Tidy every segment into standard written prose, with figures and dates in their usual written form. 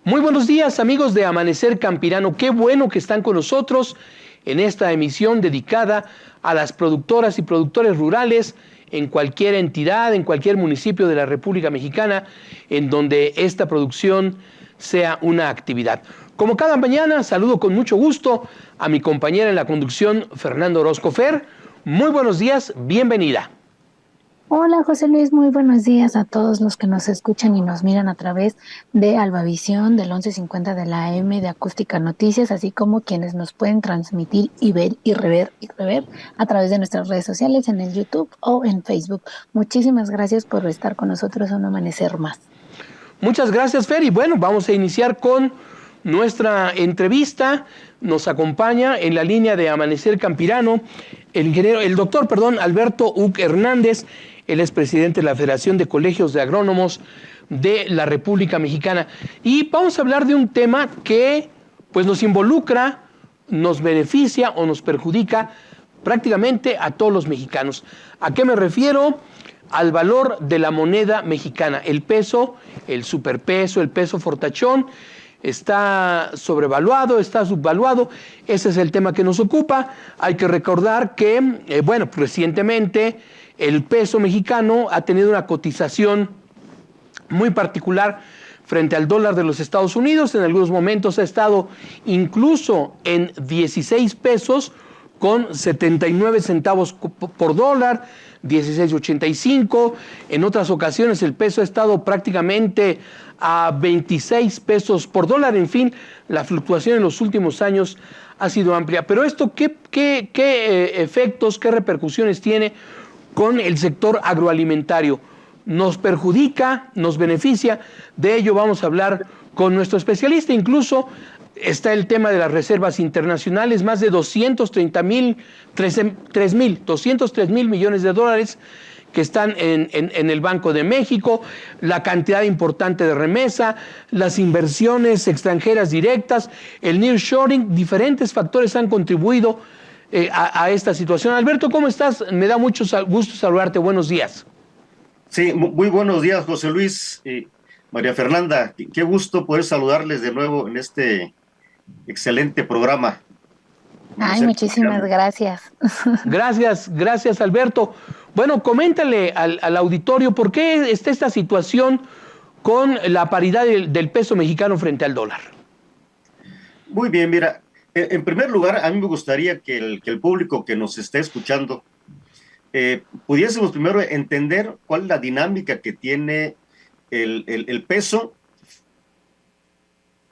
Muy buenos días, amigos de Amanecer Campirano. Qué bueno que están con nosotros en esta emisión dedicada a las productoras y productores rurales en cualquier entidad, en cualquier municipio de la República Mexicana, en donde esta producción sea una actividad. Como cada mañana, saludo con mucho gusto a mi compañera en la conducción, Fernando Orozco. Fer, muy buenos días, bienvenida. Hola José Luis, muy buenos días a todos los que nos escuchan y nos miran a través de Albavisión, del 1150 de la AM, de Acústica Noticias, así como quienes nos pueden transmitir y ver y rever a través de nuestras redes sociales en el YouTube o en Facebook. Muchísimas gracias por estar con nosotros un amanecer más. Muchas gracias, Fer. Y bueno, vamos a iniciar con nuestra entrevista. Nos acompaña en la línea de Amanecer Campirano el doctor, Alberto Uc Hernández. Él es presidente de la Federación de Colegios de Agrónomos de la República Mexicana. Y vamos a hablar de un tema que pues nos involucra, nos beneficia o nos perjudica prácticamente a todos los mexicanos. ¿A qué me refiero? Al valor de la moneda mexicana. El peso, el superpeso, el peso fortachón, está sobrevaluado, está subvaluado. Ese es el tema que nos ocupa. Hay que recordar que, recientemente el peso mexicano ha tenido una cotización muy particular frente al dólar de los Estados Unidos. En algunos momentos ha estado incluso en 16 pesos con 79 centavos por dólar, 16.85. En otras ocasiones el peso ha estado prácticamente a 26 pesos por dólar. En fin, la fluctuación en los últimos años ha sido amplia. Pero esto, ¿qué efectos, qué repercusiones tiene con el sector agroalimentario? ¿Nos perjudica, nos beneficia? De ello vamos a hablar con nuestro especialista. Incluso está el tema de las reservas internacionales, más de 203 mil millones de dólares que están en el Banco de México, la cantidad importante de remesa, las inversiones extranjeras directas, el nearshoring. Diferentes factores han contribuido a esta situación. Alberto, ¿cómo estás? Me da mucho gusto saludarte. Buenos días. Sí, muy buenos días, José Luis. María Fernanda, qué gusto poder saludarles de nuevo en este excelente programa. Ay, Amanecer muchísimas Campirano. gracias. Gracias, Alberto. Bueno, coméntale al auditorio por qué está esta situación con la paridad del peso mexicano frente al dólar. Muy bien, mira, en primer lugar, a mí me gustaría que el público que nos esté escuchando pudiésemos primero entender cuál es la dinámica que tiene el peso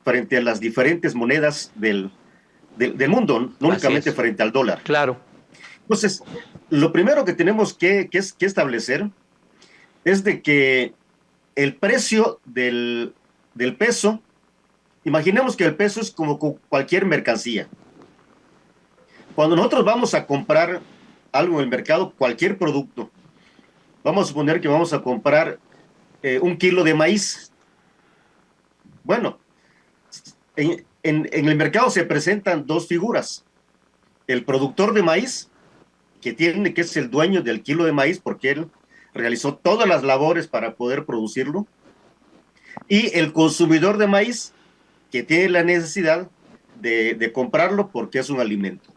frente a las diferentes monedas del mundo, no Así únicamente es. frente al dólar. Claro. Entonces, lo primero que tenemos que establecer es de que el precio del peso, imaginemos que el peso es como cualquier mercancía. Cuando nosotros vamos a comprar algo en el mercado, cualquier producto, vamos a suponer que vamos a comprar 1 kilo de maíz. Bueno, en el mercado se presentan dos figuras. El productor de maíz, que es el dueño del kilo de maíz, porque él realizó todas las labores para poder producirlo, y el consumidor de maíz, que tiene la necesidad de comprarlo porque es un alimento.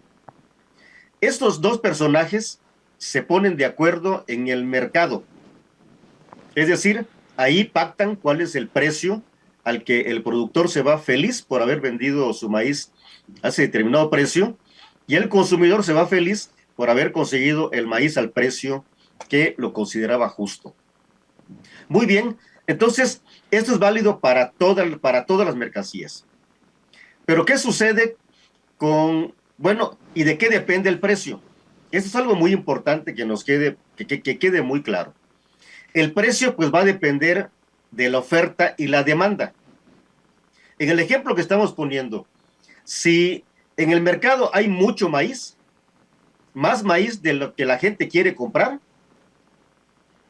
Estos dos personajes se ponen de acuerdo en el mercado, es decir, ahí pactan cuál es el precio al que el productor se va feliz por haber vendido su maíz a ese determinado precio, y el consumidor se va feliz por haber conseguido el maíz al precio que lo consideraba justo. Muy bien, entonces esto es válido para todas las mercancías. Pero ¿qué sucede y de qué depende el precio? Esto es algo muy importante que nos quede, que quede muy claro. El precio pues va a depender de la oferta y la demanda. En el ejemplo que estamos poniendo, si en el mercado hay mucho maíz, más maíz de lo que la gente quiere comprar,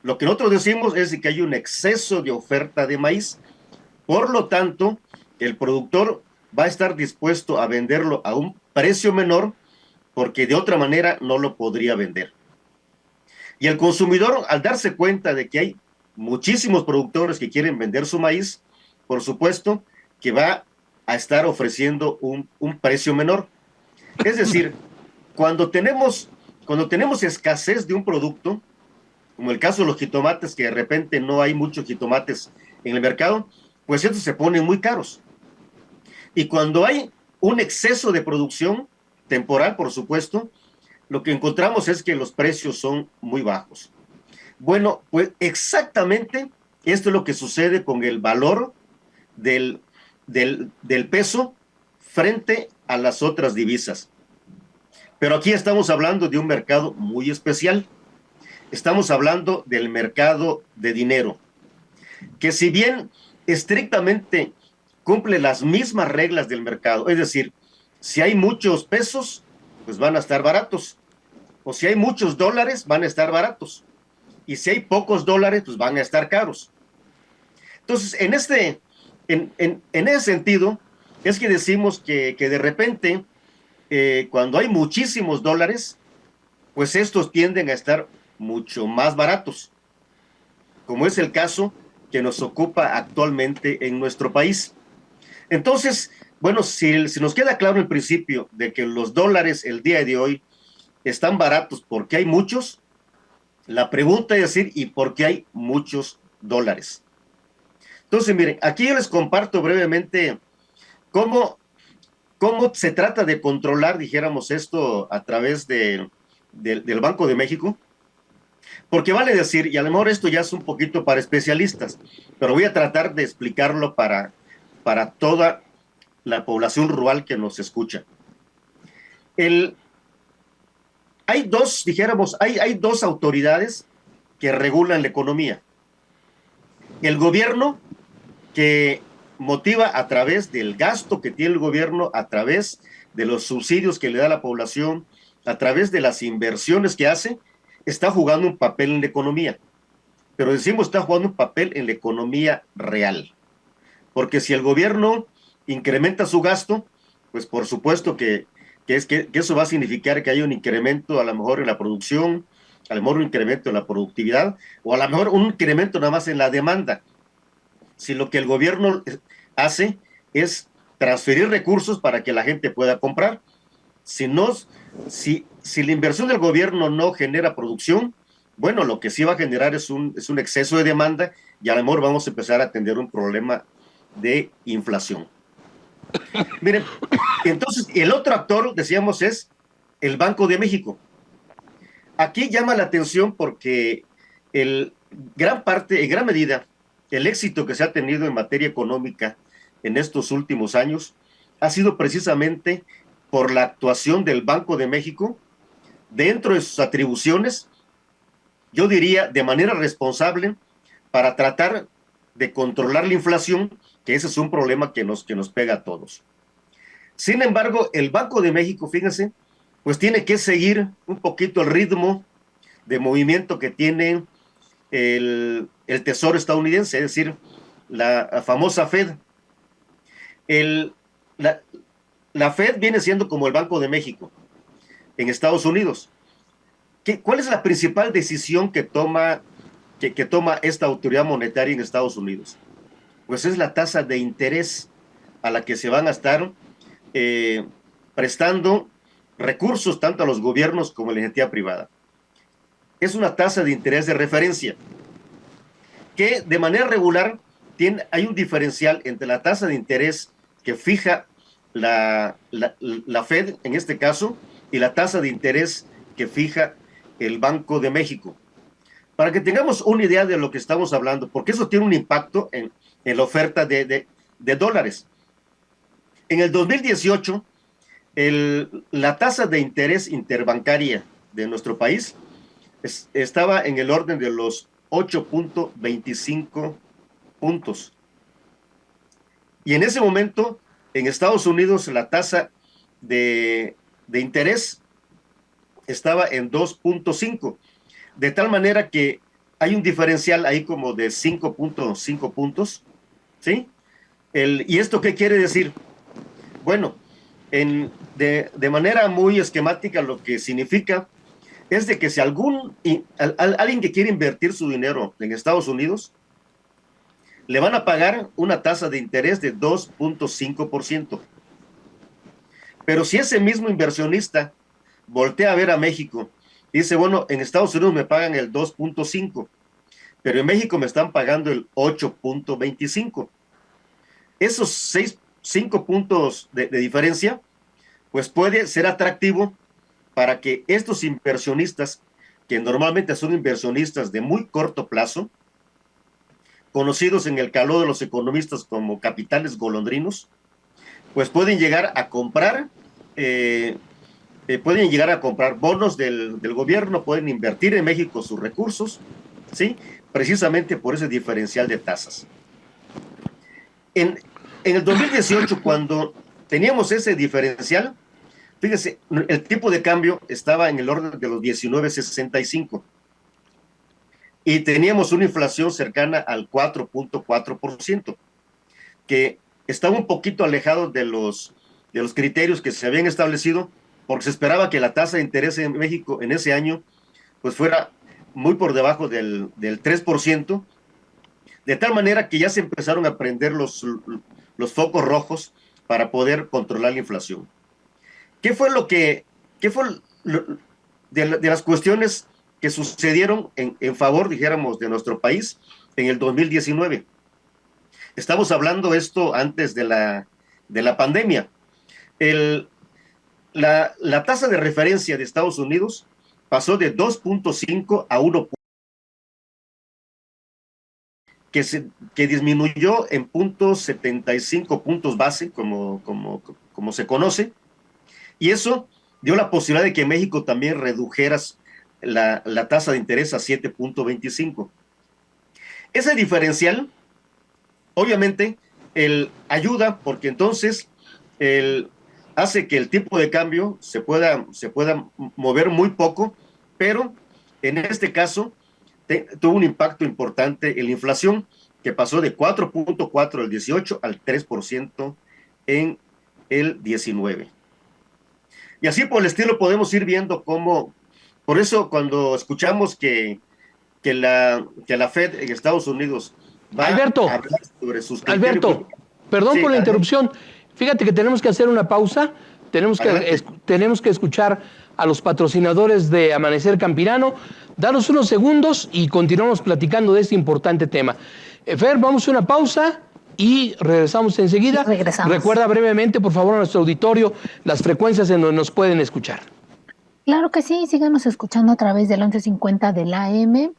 lo que nosotros decimos es que hay un exceso de oferta de maíz. Por lo tanto, el productor va a estar dispuesto a venderlo a un precio menor porque de otra manera no lo podría vender. Y el consumidor, al darse cuenta de que hay muchísimos productores que quieren vender su maíz, por supuesto, que va a estar ofreciendo un precio menor. Es decir, cuando tenemos escasez de un producto, como el caso de los jitomates, que de repente no hay muchos jitomates en el mercado, pues estos se ponen muy caros. Y cuando hay un exceso de producción, temporal por supuesto, lo que encontramos es que los precios son muy bajos. Bueno, pues exactamente esto es lo que sucede con el valor del peso frente a las otras divisas. Pero aquí estamos hablando de un mercado muy especial. Estamos hablando del mercado de dinero, que si bien estrictamente cumple las mismas reglas del mercado, es decir, si hay muchos pesos, pues van a estar baratos, o si hay muchos dólares, van a estar baratos, y si hay pocos dólares, pues van a estar caros. Entonces, en ese sentido, es que decimos que de repente, cuando hay muchísimos dólares, pues estos tienden a estar mucho más baratos, como es el caso que nos ocupa actualmente en nuestro país. Entonces, bueno, si nos queda claro el principio de que los dólares el día de hoy están baratos porque hay muchos, la pregunta es decir, ¿y por qué hay muchos dólares? Entonces, miren, aquí yo les comparto brevemente cómo, cómo se trata de controlar, dijéramos esto, a través del Banco de México, porque vale decir, y a lo mejor esto ya es un poquito para especialistas, pero voy a tratar de explicarlo para toda la población rural que nos escucha. Hay dos, dijéramos, hay dos autoridades que regulan la economía. El gobierno, que motiva a través del gasto que tiene el gobierno, a través de los subsidios que le da a la población, a través de las inversiones que hace, está jugando un papel en la economía. Pero decimos está jugando un papel en la economía real. Porque si el gobierno incrementa su gasto, pues por supuesto que eso va a significar que hay un incremento a lo mejor en la producción, a lo mejor un incremento en la productividad, o a lo mejor un incremento nada más en la demanda. Si lo que el gobierno hace es transferir recursos para que la gente pueda comprar, si, no, si la inversión del gobierno no genera producción, bueno, lo que sí va a generar es un exceso de demanda y a lo mejor vamos a empezar a tener un problema de inflación. Miren, entonces el otro actor, decíamos, es el Banco de México. Aquí llama la atención porque en gran medida, el éxito que se ha tenido en materia económica en estos últimos años ha sido precisamente por la actuación del Banco de México dentro de sus atribuciones, yo diría de manera responsable, para tratar de controlar la inflación, que ese es un problema que nos pega a todos. Sin embargo, el Banco de México, fíjense, pues tiene que seguir un poquito el ritmo de movimiento que tiene el Tesoro estadounidense, es decir, la famosa Fed. La, la Fed viene siendo como el Banco de México en Estados Unidos. ¿Cuál es la principal decisión que toma esta autoridad monetaria en Estados Unidos? Pues es la tasa de interés a la que se van a estar prestando recursos tanto a los gobiernos como a la iniciativa privada. Es una tasa de interés de referencia que de manera regular hay un diferencial entre la tasa de interés que fija la Fed en este caso y la tasa de interés que fija el Banco de México. Para que tengamos una idea de lo que estamos hablando, porque eso tiene un impacto en la oferta de dólares. En el 2018, la tasa de interés interbancaria de nuestro país estaba en el orden de los 8.25 puntos. Y en ese momento, en Estados Unidos, la tasa de interés estaba en 2.5, de tal manera que hay un diferencial ahí como de 5.5 puntos, ¿sí? ¿Y esto qué quiere decir? Bueno, de manera muy esquemática lo que significa es de que si alguien que quiere invertir su dinero en Estados Unidos le van a pagar una tasa de interés de 2.5%. Pero si ese mismo inversionista voltea a ver a México y dice, bueno, en Estados Unidos me pagan el 2.5, pero en México me están pagando el 8.25. Esos 5 puntos de diferencia, pues puede ser atractivo para que estos inversionistas, que normalmente son inversionistas de muy corto plazo, conocidos en el calor de los economistas como capitales golondrinos, pues pueden llegar a comprar bonos del gobierno, pueden invertir en México sus recursos, ¿sí? Precisamente por ese diferencial de tasas. En el 2018, cuando teníamos ese diferencial, fíjese, el tipo de cambio estaba en el orden de los 19.65 y teníamos una inflación cercana al 4.4%, que estaba un poquito alejado de los criterios que se habían establecido, porque se esperaba que la tasa de interés en México en ese año pues fuera muy por debajo del 3%, de tal manera que ya se empezaron a prender los focos rojos para poder controlar la inflación. ¿Qué fue de las cuestiones que sucedieron en favor, dijéramos, de nuestro país en el 2019? Estamos hablando esto antes de la pandemia. La tasa de referencia de Estados Unidos pasó de 2.5 a 1, que disminuyó en 0.75 puntos base, como se conoce, y eso dio la posibilidad de que México también redujera la tasa de interés a 7.25. Ese diferencial, obviamente, ayuda porque entonces hace que el tipo de cambio se pueda mover muy poco, pero en este caso tuvo un impacto importante en la inflación, que pasó de 4.4 el 18 al 3% en el 19. Y así por el estilo podemos ir viendo cómo, por eso cuando escuchamos que la Fed en Estados Unidos va Alberto, a hablar sobre sus criterios. Alberto, perdón Sí, por la interrupción. Fíjate que tenemos que hacer una pausa. Tenemos que escuchar a los patrocinadores de Amanecer Campirano. Danos unos segundos y continuamos platicando de este importante tema. Fer, vamos a una pausa y regresamos enseguida. Regresamos. Recuerda brevemente, por favor, a nuestro auditorio las frecuencias en donde nos pueden escuchar. Claro que sí, síganos escuchando a través del 1150 del AM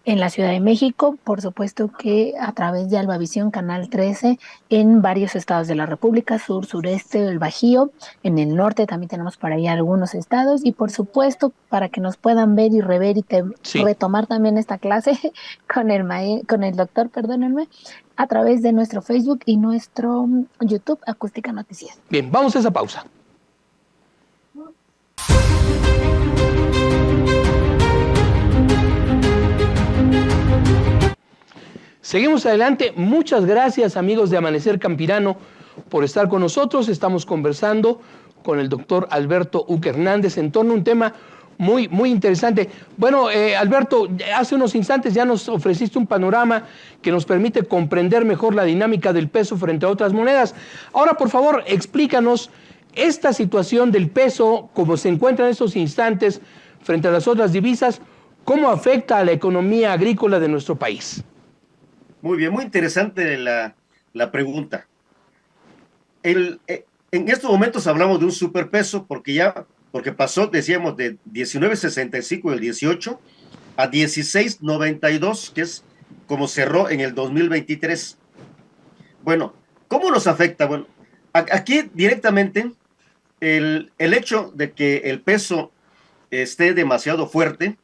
en la Ciudad de México, por supuesto que a través de Albavisión Canal 13 en varios estados de la República, sur, sureste, el Bajío, en el norte también tenemos por ahí algunos estados y por supuesto para que nos puedan ver y rever y retomar también esta clase con el doctor, perdónenme, a través de nuestro Facebook y nuestro YouTube Acústica Noticias. Bien, vamos a esa pausa. Seguimos adelante. Muchas gracias, amigos de Amanecer Campirano, por estar con nosotros. Estamos conversando con el doctor Alberto Uque Hernández en torno a un tema muy, muy interesante. Bueno, Alberto, hace unos instantes ya nos ofreciste un panorama que nos permite comprender mejor la dinámica del peso frente a otras monedas. Ahora, por favor, explícanos esta situación del peso, como se encuentra en estos instantes frente a las otras divisas, ¿cómo afecta a la economía agrícola de nuestro país? Muy bien, muy interesante la pregunta. En estos momentos hablamos de un superpeso porque pasó, decíamos, de 19.65 del 18 a 16.92, que es como cerró en el 2023. Bueno, ¿cómo nos afecta? Bueno, aquí directamente el hecho de que el peso esté demasiado fuerte,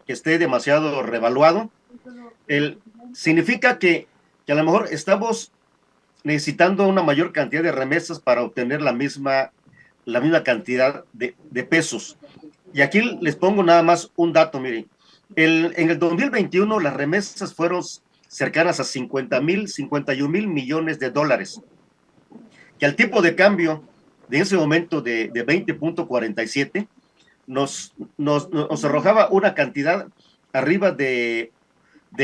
que esté demasiado revaluado, significa que a lo mejor estamos necesitando una mayor cantidad de remesas para obtener la misma cantidad de pesos. Y aquí les pongo nada más un dato, miren. En el 2021 las remesas fueron cercanas a 51,000 millones de dólares, que al tipo de cambio de ese momento de 20.47 nos arrojaba una cantidad arriba de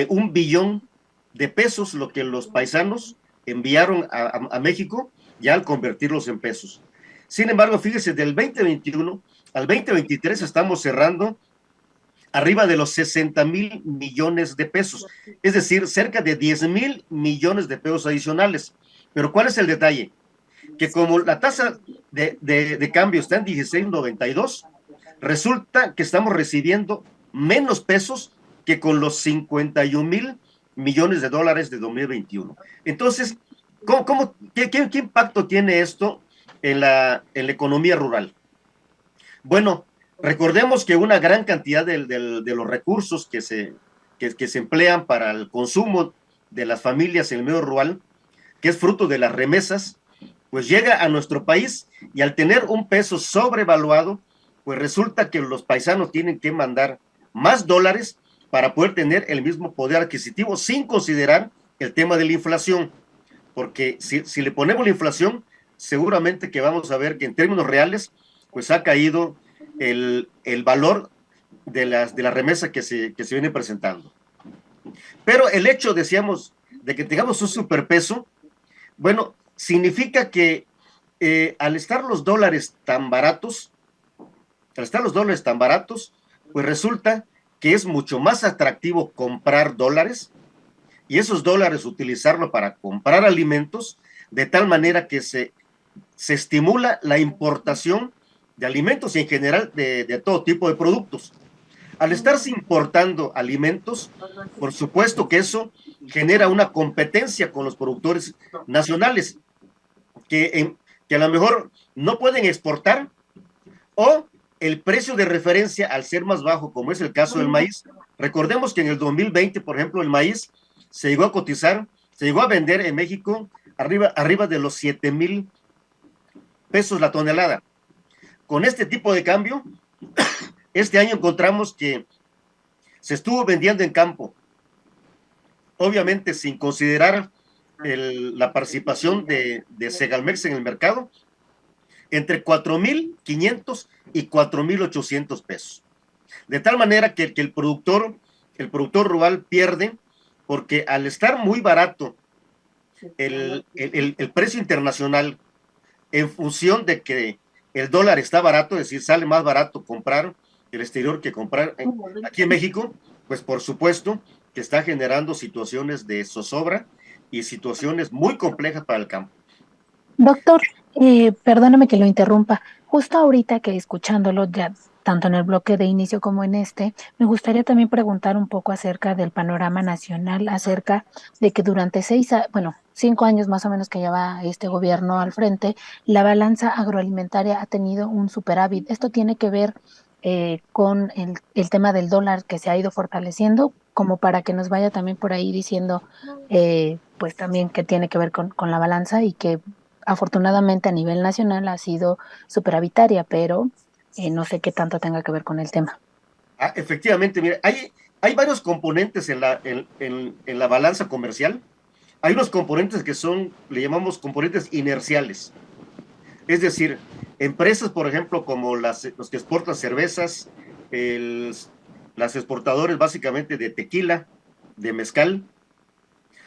1 billón de pesos lo que los paisanos enviaron a México ya al convertirlos en pesos. Sin embargo, fíjese, del 2021 al 2023 estamos cerrando arriba de los 60,000 millones de pesos, es decir, cerca de 10,000 millones de pesos adicionales. Pero ¿cuál es el detalle? Que como la tasa de cambio está en 16.92, resulta que estamos recibiendo menos pesos que con los 51,000 millones de dólares de 2021. Entonces, qué impacto tiene esto en la economía rural? Bueno, recordemos que una gran cantidad de los recursos que se emplean para el consumo de las familias en el medio rural, que es fruto de las remesas, pues llega a nuestro país y al tener un peso sobrevaluado, pues resulta que los paisanos tienen que mandar más dólares para poder tener el mismo poder adquisitivo sin considerar el tema de la inflación, porque si le ponemos la inflación, seguramente que vamos a ver que en términos reales, pues ha caído el valor de la remesa que se viene presentando. Pero el hecho, decíamos, de que tengamos un superpeso, bueno, significa que al estar los dólares tan baratos, pues resulta que es mucho más atractivo comprar dólares y esos dólares utilizarlo para comprar alimentos, de tal manera que se estimula la importación de alimentos y en general de todo tipo de productos. Al estarse importando alimentos, por supuesto que eso genera una competencia con los productores nacionales que a lo mejor no pueden exportar, o el precio de referencia al ser más bajo, como es el caso del maíz. Recordemos que en el 2020, por ejemplo, el maíz se llegó a cotizar, se llegó a vender en México arriba de los 7,000 pesos la tonelada. Con este tipo de cambio, este año encontramos que se estuvo vendiendo en campo, obviamente sin considerar la participación de Segalmex en el mercado, entre 4,500 y 4,800 pesos. De tal manera que el productor rural pierde, porque al estar muy barato el precio internacional, en función de que el dólar está barato, es decir, sale más barato comprar el exterior que comprar aquí en México, pues por supuesto que está generando situaciones de zozobra y situaciones muy complejas para el campo. Doctor, perdóname que lo interrumpa. Justo ahorita que escuchándolo ya tanto en el bloque de inicio como en este, me gustaría también preguntar un poco acerca del panorama nacional, acerca de que durante 5 años más o menos que lleva este gobierno al frente, la balanza agroalimentaria ha tenido un superávit. Esto tiene que ver con el tema del dólar que se ha ido fortaleciendo, como para que nos vaya también por ahí diciendo, pues también que tiene que ver con la balanza y que afortunadamente a nivel nacional ha sido superavitaria, pero no sé qué tanto tenga que ver con el tema. Efectivamente, mire, hay varios componentes en la balanza comercial. Hay unos componentes que le llamamos componentes inerciales. Es decir, empresas, por ejemplo, como los que exportan cervezas, las exportadores básicamente de tequila, de mezcal,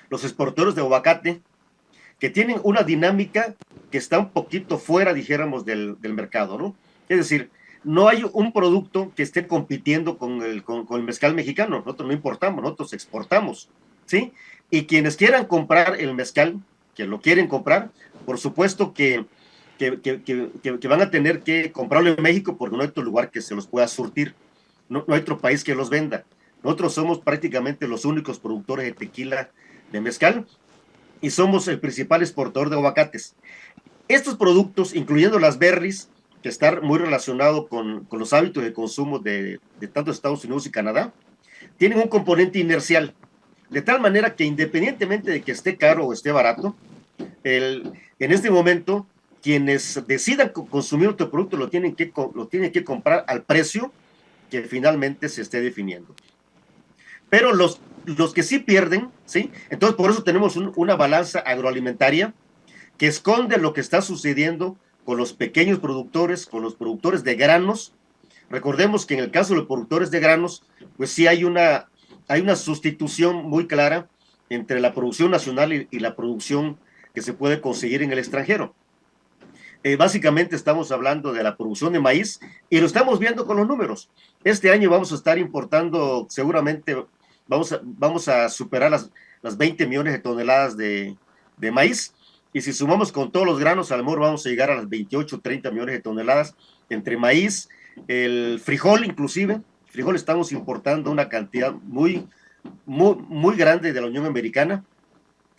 los exportadores de aguacate, que tienen una dinámica que está un poquito fuera, dijéramos, del mercado, ¿no? Es decir, no hay un producto que esté compitiendo con el mezcal mexicano. Nosotros no importamos, nosotros exportamos, ¿sí? Y quienes quieran comprar el mezcal, que lo quieren comprar, por supuesto que van a tener que comprarlo en México porque no hay otro lugar que se los pueda surtir, no hay otro país que los venda. Nosotros somos prácticamente los únicos productores de tequila, de mezcal, y somos el principal exportador de aguacates. Estos productos, incluyendo las berries, que están muy relacionados con los hábitos de consumo de tanto Estados Unidos y Canadá, tienen un componente inercial, de tal manera que independientemente de que esté caro o esté barato, en este momento, quienes decidan consumir otro producto lo tienen que comprar al precio que finalmente se esté definiendo. Pero los que sí pierden, ¿sí? Entonces, por eso tenemos una balanza agroalimentaria que esconde lo que está sucediendo con los pequeños productores, con los productores de granos. Recordemos que en el caso de los productores de granos, pues sí hay una sustitución muy clara entre la producción nacional y la producción que se puede conseguir en el extranjero. Básicamente estamos hablando de la producción de maíz y lo estamos viendo con los números. Este año vamos a estar importando, seguramente vamos a superar las 20 millones de toneladas de maíz, y si sumamos con todos los granos, a lo mejor vamos a llegar a las 28, 30 millones de toneladas entre maíz, el frijol inclusive. Frijol estamos importando una cantidad muy grande de la Unión Americana.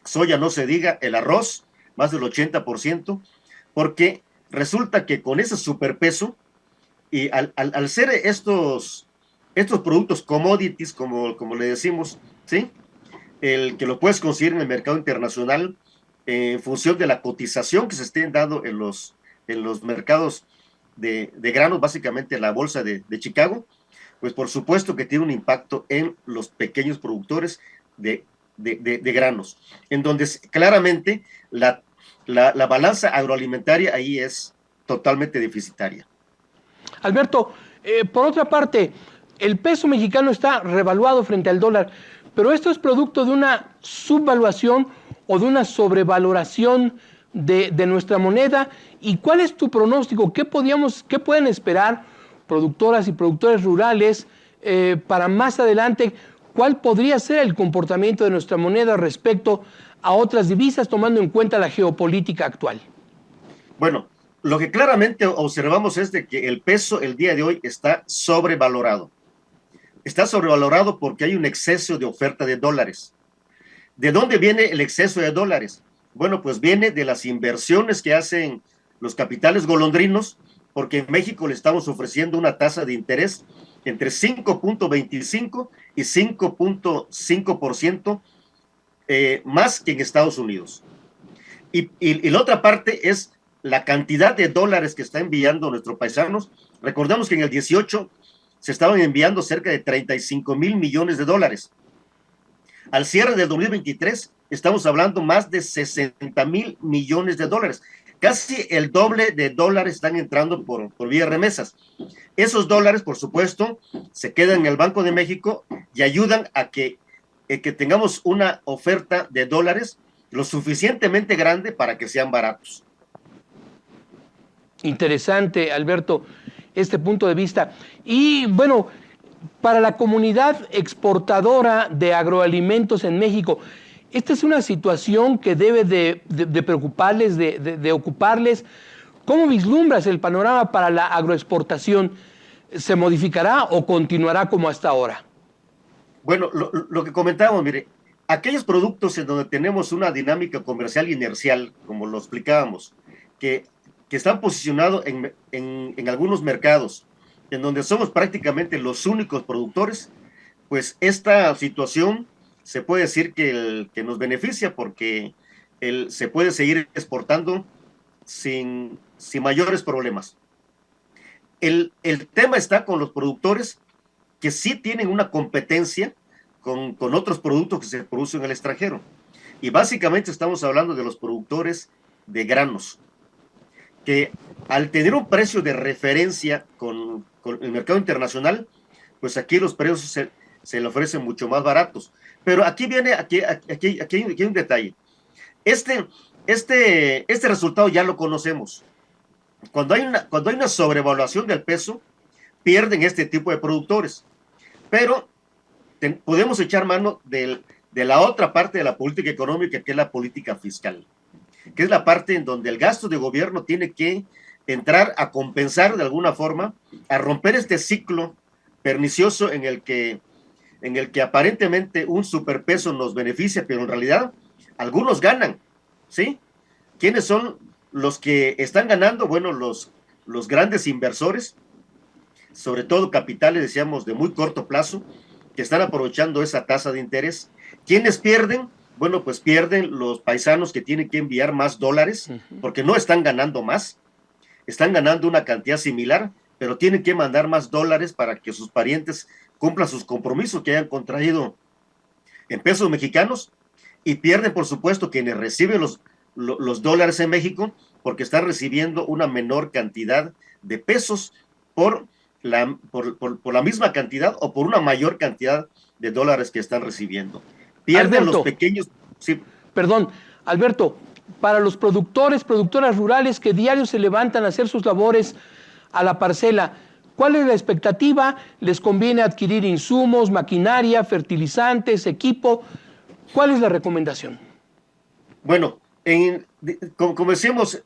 Soya no se diga, el arroz, más del 80%, porque resulta que con ese superpeso, y al ser estos productos commodities, como le decimos, ¿sí? El que lo puedes conseguir en el mercado internacional, en función de la cotización que se estén dando en los mercados de granos, básicamente en la bolsa de Chicago, pues por supuesto que tiene un impacto en los pequeños productores de granos, en donde claramente la balanza agroalimentaria ahí es totalmente deficitaria. Alberto, por otra parte, el peso mexicano está revaluado frente al dólar, pero esto es producto de una subvaluación o de una sobrevaloración de nuestra moneda. ¿Y cuál es tu pronóstico? ¿Qué pueden esperar productoras y productores rurales para más adelante? ¿Cuál podría ser el comportamiento de nuestra moneda respecto a otras divisas, tomando en cuenta la geopolítica actual? Bueno, lo que claramente observamos es de que el peso el día de hoy está sobrevalorado. Está sobrevalorado porque hay un exceso de oferta de dólares. ¿De dónde viene el exceso de dólares? Bueno, pues viene de las inversiones que hacen los capitales golondrinos, porque en México le estamos ofreciendo una tasa de interés entre 5.25 y 5.5% más que en Estados Unidos. Y la otra parte es la cantidad de dólares que está enviando nuestros paisanos. Recordemos que en el 18 se estaban enviando cerca de 35 mil millones de dólares. Al cierre del 2023 estamos hablando más de 60 mil millones de dólares. Casi el doble de dólares están entrando por vía remesas. Esos dólares, por supuesto, se quedan en el Banco de México y ayudan a que tengamos una oferta de dólares lo suficientemente grande para que sean baratos. Interesante, Alberto, este punto de vista. Y bueno, para la comunidad exportadora de agroalimentos en México, esta es una situación que debe de preocuparles, de ocuparles. ¿Cómo vislumbras el panorama para la agroexportación? ¿Se modificará o continuará como hasta ahora? Bueno, lo que comentábamos, mire, aquellos productos en donde tenemos una dinámica comercial inercial, como lo explicábamos, que están posicionados en algunos mercados, en donde somos prácticamente los únicos productores, pues esta situación se puede decir que nos beneficia, porque se puede seguir exportando sin mayores problemas. El tema está con los productores que sí tienen una competencia con otros productos que se producen en el extranjero. Y básicamente estamos hablando de los productores de granos, que al tener un precio de referencia con el mercado internacional, pues aquí los precios se le ofrecen mucho más baratos. Pero aquí hay un detalle. Este resultado ya lo conocemos. Cuando hay una sobrevaluación del peso, pierden este tipo de productores. Pero podemos echar mano de la otra parte de la política económica, que es la política fiscal, que es la parte en donde el gasto de gobierno tiene que entrar a compensar de alguna forma, a romper este ciclo pernicioso en el que aparentemente un superpeso nos beneficia, pero en realidad algunos ganan, ¿sí? ¿Quiénes son los que están ganando? Bueno, los grandes inversores, sobre todo capitales, decíamos, de muy corto plazo, que están aprovechando esa tasa de interés. ¿Quiénes pierden? Bueno, pues pierden los paisanos que tienen que enviar más dólares, porque no están ganando más, están ganando una cantidad similar, pero tienen que mandar más dólares para que sus parientes cumplan sus compromisos que hayan contraído en pesos mexicanos, y pierden, por supuesto, quienes reciben los dólares en México, porque están recibiendo una menor cantidad de pesos por la misma cantidad o por una mayor cantidad de dólares que están recibiendo. Pierden los Alberto, pequeños. Sí, perdón, Alberto, para los productores, productoras rurales que diario se levantan a hacer sus labores a la parcela, ¿cuál es la expectativa? ¿Les conviene adquirir insumos, maquinaria, fertilizantes, equipo? ¿Cuál es la recomendación? bueno, como decíamos,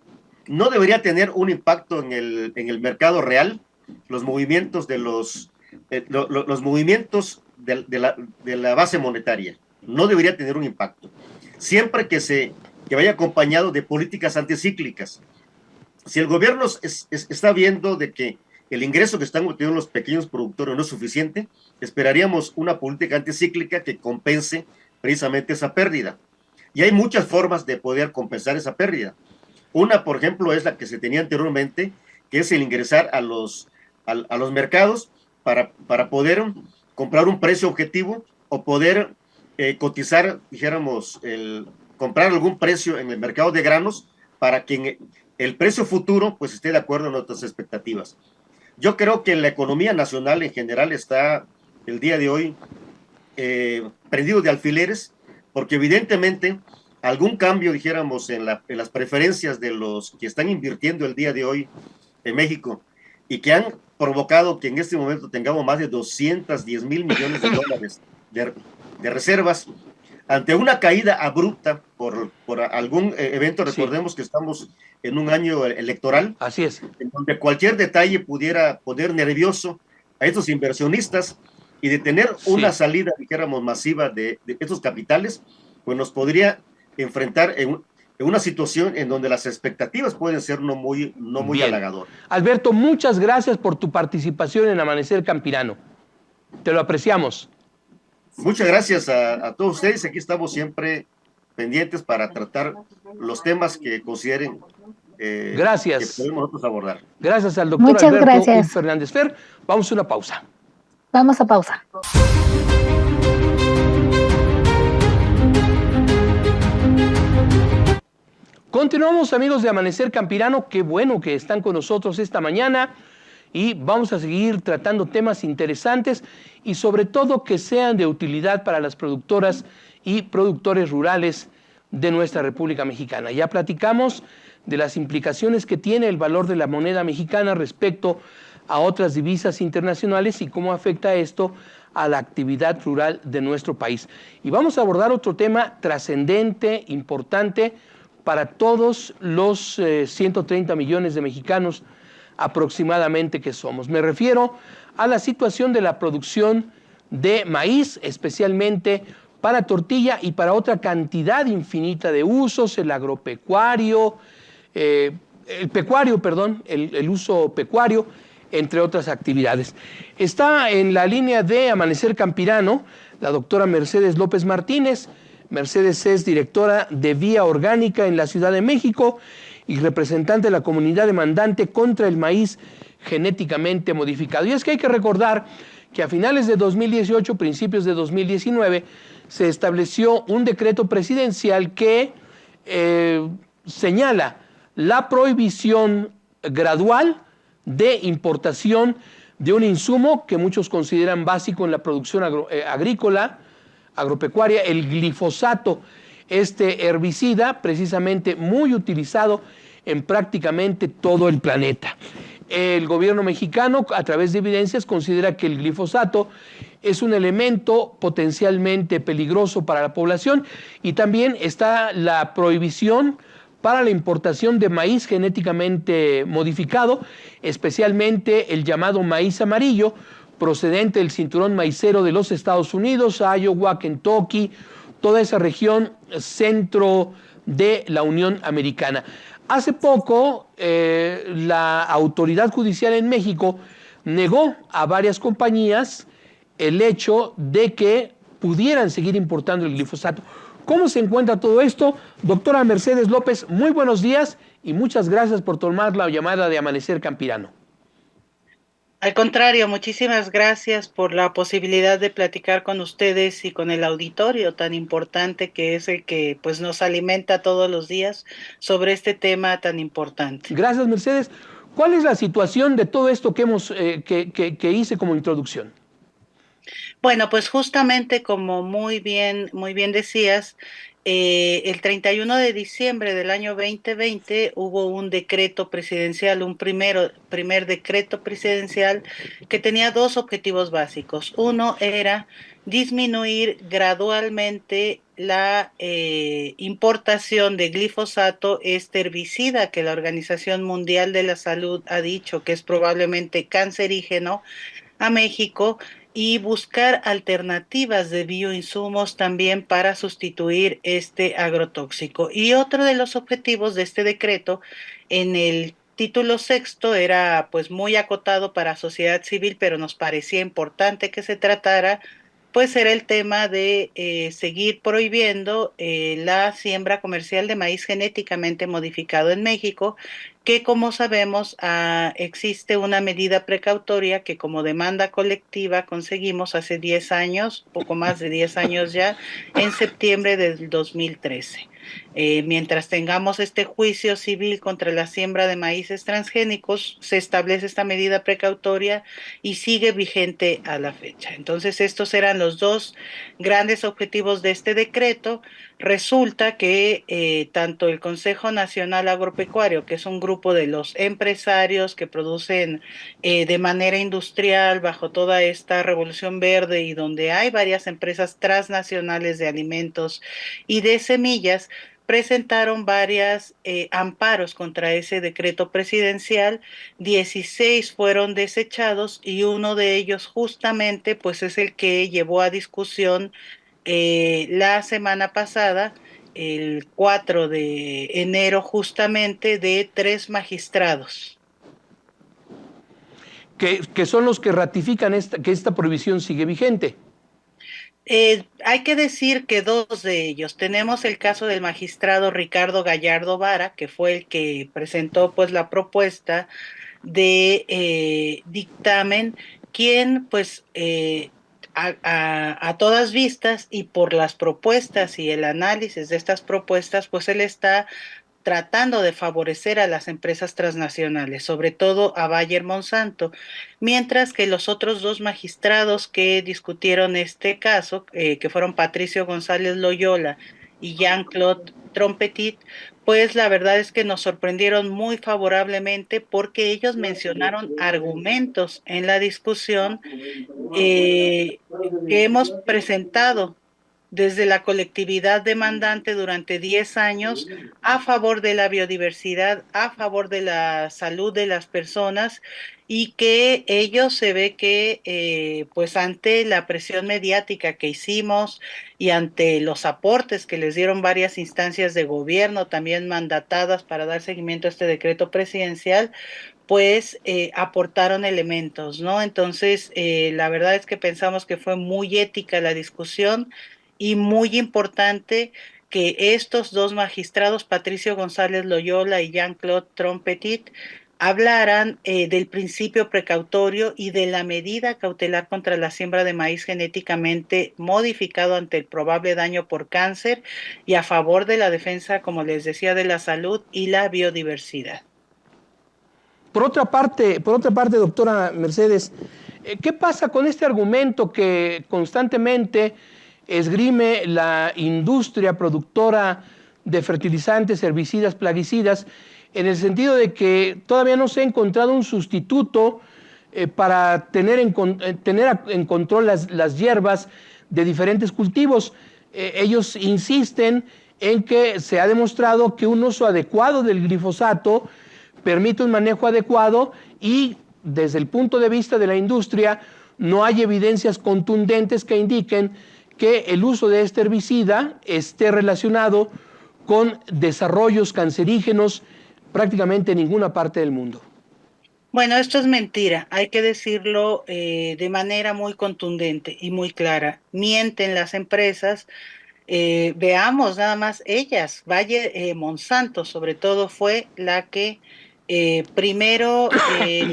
no debería tener un impacto en el mercado real los movimientos los movimientos de la base monetaria. No debería tener un impacto. Siempre que vaya acompañado de políticas anticíclicas. Si el gobierno está viendo de que el ingreso que están obteniendo los pequeños productores no es suficiente, esperaríamos una política anticíclica que compense precisamente esa pérdida. Y hay muchas formas de poder compensar esa pérdida. Una, por ejemplo, es la que se tenía anteriormente, que es el ingresar a los mercados para poder comprar un precio objetivo o poder cotizar, dijéramos, comprar algún precio en el mercado de granos para que el precio futuro pues esté de acuerdo a nuestras expectativas. Yo creo que la economía nacional en general está el día de hoy prendido de alfileres, porque evidentemente algún cambio, dijéramos, en las preferencias de los que están invirtiendo el día de hoy en México y que han provocado que en este momento tengamos más de 210 mil millones de dólares de reservas, ante una caída abrupta por algún evento. Recordemos que estamos en un año electoral. Así es. En donde cualquier detalle pudiera poner nervioso a estos inversionistas y de tener una salida, dijéramos, masiva de estos capitales, pues nos podría enfrentar en una situación en donde las expectativas pueden ser no muy halagadoras. Alberto, muchas gracias por tu participación en Amanecer Campirano. Te lo apreciamos. Muchas gracias a todos ustedes. Aquí estamos siempre pendientes para tratar los temas que consideren gracias. que podemos nosotros abordar. Gracias al doctor Muchas Alberto gracias. Fernández Fer. Vamos a una pausa. Vamos a pausa. Continuamos, amigos de Amanecer Campirano. Qué bueno que están con nosotros esta mañana y vamos a seguir tratando temas interesantes y sobre todo que sean de utilidad para las productoras y productores rurales de nuestra República Mexicana. Ya platicamos de las implicaciones que tiene el valor de la moneda mexicana respecto a otras divisas internacionales y cómo afecta esto a la actividad rural de nuestro país. Y vamos a abordar otro tema trascendente, importante para todos los 130 millones de mexicanos aproximadamente que somos. Me refiero a la situación de la producción de maíz, especialmente para tortilla y para otra cantidad infinita de usos, el agropecuario, el uso pecuario, entre otras actividades. Está en la línea de Amanecer Campirano la doctora Mercedes López Martínez. Mercedes es directora de Vía Orgánica en la Ciudad de México y representante de la comunidad demandante contra el maíz genéticamente modificado. Y es que hay que recordar que a finales de 2018, principios de 2019, se estableció un decreto presidencial que señala la prohibición gradual de importación de un insumo que muchos consideran básico en la producción agrícola, agropecuaria, el glifosato, este herbicida precisamente muy utilizado en prácticamente todo el planeta. El gobierno mexicano, a través de evidencias, considera que el glifosato es un elemento potencialmente peligroso para la población y también está la prohibición para la importación de maíz genéticamente modificado, especialmente el llamado maíz amarillo, procedente del cinturón maicero de los Estados Unidos, Iowa, Kentucky, toda esa región centro de la Unión Americana. Hace poco, la autoridad judicial en México negó a varias compañías el hecho de que pudieran seguir importando el glifosato. ¿Cómo se encuentra todo esto? Doctora Mercedes López, muy buenos días y muchas gracias por tomar la llamada de Amanecer Campirano. Al contrario, muchísimas gracias por la posibilidad de platicar con ustedes y con el auditorio tan importante que es el que pues nos alimenta todos los días sobre este tema tan importante. Gracias, Mercedes. ¿Cuál es la situación de todo esto que hice como introducción? Bueno, pues justamente como muy bien decías, el 31 de diciembre del año 2020 hubo un decreto presidencial, primer decreto presidencial que tenía dos objetivos básicos. Uno era disminuir gradualmente la importación de glifosato, este herbicida que la Organización Mundial de la Salud ha dicho que es probablemente cancerígeno a México, y buscar alternativas de bioinsumos también para sustituir este agrotóxico. Y otro de los objetivos de este decreto en el título sexto era pues muy acotado para sociedad civil, pero nos parecía importante que se tratara, pues era el tema de seguir prohibiendo la siembra comercial de maíz genéticamente modificado en México, que como sabemos existe una medida precautoria que como demanda colectiva conseguimos hace 10 años, poco más de 10 años ya, en septiembre del 2013. Mientras tengamos este juicio civil contra la siembra de maíces transgénicos, se establece esta medida precautoria y sigue vigente a la fecha. Entonces, estos eran los dos grandes objetivos de este decreto. Resulta que tanto el Consejo Nacional Agropecuario, que es un grupo de los empresarios que producen de manera industrial bajo toda esta revolución verde y donde hay varias empresas transnacionales de alimentos y de semillas, presentaron varias amparos contra ese decreto presidencial. 16 fueron desechados y uno de ellos justamente pues es el que llevó a discusión la semana pasada, el 4 de enero justamente, de tres magistrados. Que son los que ratifican que esta prohibición sigue vigente. Hay que decir que dos de ellos, tenemos el caso del magistrado Ricardo Gallardo Vara, que fue el que presentó pues la propuesta de dictamen, quien pues a todas vistas y por las propuestas y el análisis de estas propuestas, pues él está tratando de favorecer a las empresas transnacionales, sobre todo a Bayer Monsanto, mientras que los otros dos magistrados que discutieron este caso, que fueron Patricio González Loyola y Jean-Claude Trompetit, pues la verdad es que nos sorprendieron muy favorablemente porque ellos mencionaron argumentos en la discusión que hemos presentado desde la colectividad demandante durante 10 años a favor de la biodiversidad, a favor de la salud de las personas, y que ellos se ve que pues ante la presión mediática que hicimos y ante los aportes que les dieron varias instancias de gobierno también mandatadas para dar seguimiento a este decreto presidencial, pues aportaron elementos, ¿no? Entonces, la verdad es que pensamos que fue muy ética la discusión y muy importante que estos dos magistrados, Patricio González Loyola y Jean-Claude Trompetit, hablaran del principio precautorio y de la medida cautelar contra la siembra de maíz genéticamente modificado ante el probable daño por cáncer y a favor de la defensa, como les decía, de la salud y la biodiversidad. Por otra parte, doctora Mercedes, ¿qué pasa con este argumento que constantemente esgrime la industria productora de fertilizantes, herbicidas, plaguicidas, en el sentido de que todavía no se ha encontrado un sustituto para tener en control las hierbas de diferentes cultivos? Ellos insisten en que se ha demostrado que un uso adecuado del glifosato permite un manejo adecuado y desde el punto de vista de la industria no hay evidencias contundentes que indiquen que el uso de este herbicida esté relacionado con desarrollos cancerígenos prácticamente en ninguna parte del mundo. Bueno, esto es mentira, hay que decirlo de manera muy contundente y muy clara. Mienten las empresas. Veamos nada más ellas, Monsanto sobre todo fue la que primero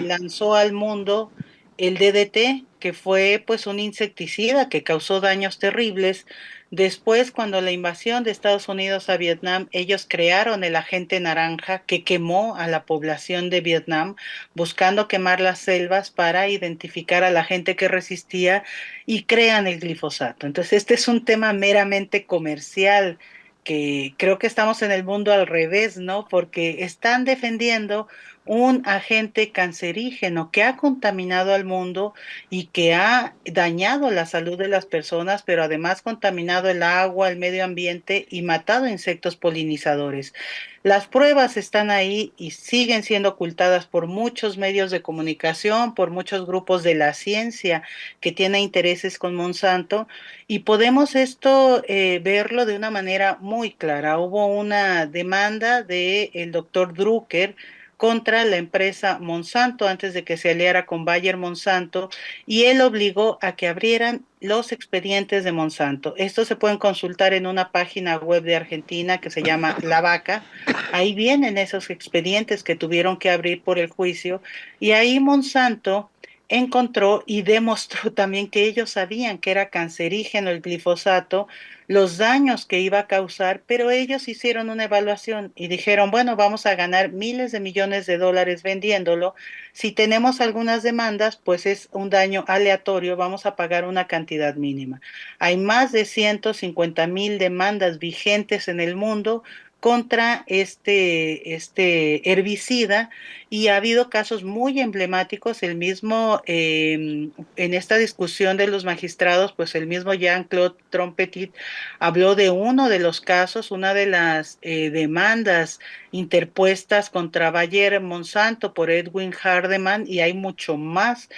lanzó al mundo el DDT, que fue pues un insecticida que causó daños terribles. Después, cuando la invasión de Estados Unidos a Vietnam, ellos crearon el agente naranja que quemó a la población de Vietnam, buscando quemar las selvas para identificar a la gente que resistía y crean el glifosato. Entonces, este es un tema meramente comercial que creo que estamos en el mundo al revés, ¿no? Porque están defendiendo un agente cancerígeno que ha contaminado al mundo y que ha dañado la salud de las personas, pero además contaminado el agua, el medio ambiente y matado insectos polinizadores. Las pruebas están ahí y siguen siendo ocultadas por muchos medios de comunicación, por muchos grupos de la ciencia que tienen intereses con Monsanto, y podemos esto verlo de una manera muy clara. Hubo una demanda del doctor Drucker contra la empresa Monsanto antes de que se aliara con Bayer Monsanto, y él obligó a que abrieran los expedientes de Monsanto. Estos se pueden consultar en una página web de Argentina que se llama La Vaca. Ahí vienen esos expedientes que tuvieron que abrir por el juicio, y ahí Monsanto encontró y demostró también que ellos sabían que era cancerígeno el glifosato, los daños que iba a causar, pero ellos hicieron una evaluación y dijeron, bueno, vamos a ganar miles de millones de dólares vendiéndolo. Si tenemos algunas demandas, pues es un daño aleatorio, vamos a pagar una cantidad mínima. Hay más de 150,000 demandas vigentes en el mundo contra este herbicida, y ha habido casos muy emblemáticos. El mismo, en esta discusión de los magistrados, pues el mismo Jean-Claude Trompetit habló de uno de los casos, una de las demandas interpuestas contra Bayer Monsanto por Edwin Hardeman, y hay mucho más